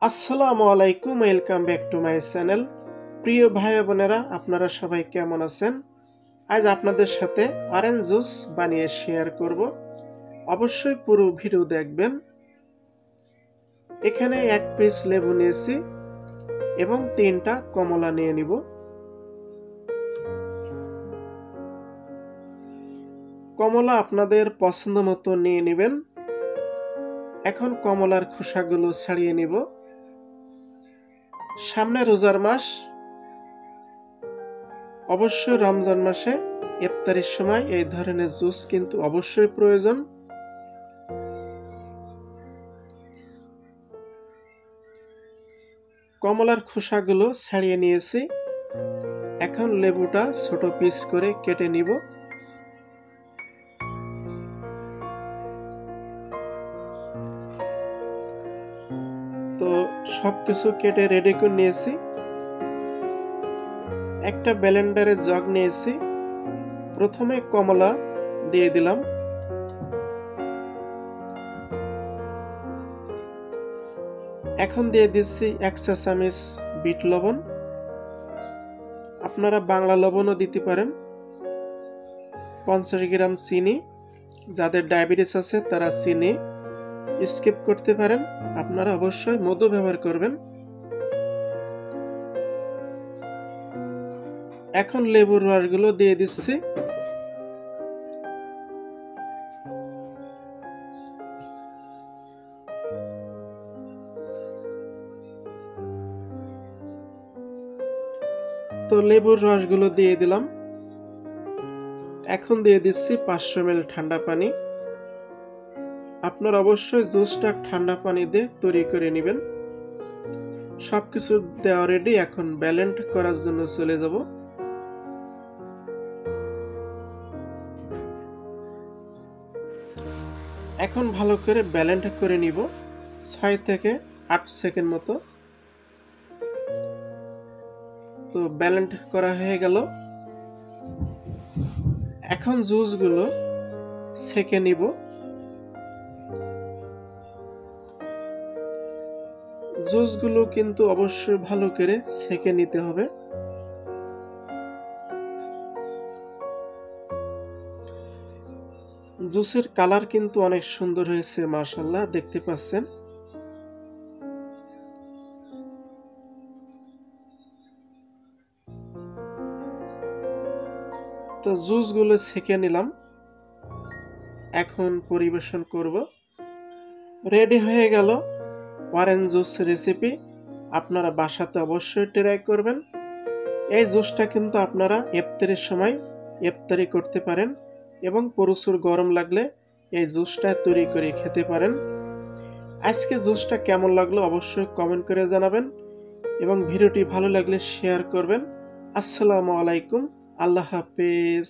আসসালামু আলাইকুম, welcome back to my channel. প্রিয় ভাই বোনেরা, আপনারা সবাই কেমন আছেন? আজ আপনাদের সাথে অরেঞ্জ জুস বানিয়ে শেয়ার করব। অবশ্যই পুরো ভিডিও দেখবেন। এখানে 1 পিস লেবু নিয়েছি এবং 3টা কমলা নিয়ে নিব। কমলা আপনাদের পছন্দ মতো নিয়ে নেবেন। এখন কমলার খোসাগুলো ছাড়িয়ে নিব। সামনে রোজার মাস, অবশ্যই রমজান মাসে ইফতারের সময় এই ধরনের জুস কিন্তু অবশ্যই প্রয়োজন। কমলার খোসাগুলো ছাড়িয়ে নিয়েছি। এখন লেবুটা ছোট পিস করে কেটে নিব। তো সবকিছু কেটে রেডি করে নিয়েছি। একটা ব্লেন্ডারের জগ নিয়েছি। প্রথমে কমলা দিয়ে দিলাম। এখন দিয়ে দিচ্ছি 1 চা চামচ বিট লবণ। আপনারা বাংলা লবণও দিতে পারেন। 50 গ্রাম চিনি। যাদের ডায়াবেটিস আছে তারা চিনি স্কিপ করতে পারেন। আপনারা অবশ্যই মধু ব্যবহার করবেন। এখন লেবুর রসগুলো দিয়ে দিচ্ছি। তো লেবুর রসগুলো দিয়ে দিলাম। এখন দিয়ে দিচ্ছি 500 ml ঠান্ডা পানি। আপনারা অবশ্যই জুসটা ঠান্ডা পানি দিয়ে তৈরি করে নেবেন। সবকিছু দেওয়া রেডি। এখন ব্লেন্ড করার জন্য চলে যাব। এখন ভালো করে ব্লেন্ড করে নিব 6 থেকে 8 সেকেন্ড মতো। তো ব্লেন্ড করা হয়ে গেল। এখন জুসগুলো ছেঁকে নিব। জুসগুলো কিন্তু অবশ্যই ভালো করে ছেঁকে নিতে হবে। জুসের কালার কিন্তু অনেক সুন্দর হয়েছে, মাশাআল্লাহ, দেখতে পাচ্ছেন। তো জুসগুলো ছেঁকে নিলাম। এখন পরিবেশন করব। রেডি হয়ে গেল অরেঞ্জ জুস রেসিপি। আপনারা বাসাতে অবশ্যই ট্রাই করবেন। এই জুসটা কিন্তু আপনারা ইফতারের সময় ইফতারি করতে পারেন এবং প্রচুর গরম লাগলে এই জুসটা তৈরি করে খেতে পারেন। আজকে জুসটা কেমন লাগলো অবশ্যই কমেন্ট করে জানাবেন এবং ভিডিওটি ভালো লাগলে শেয়ার করবেন। আসসালামু আলাইকুম, আল্লাহ হাফেজ।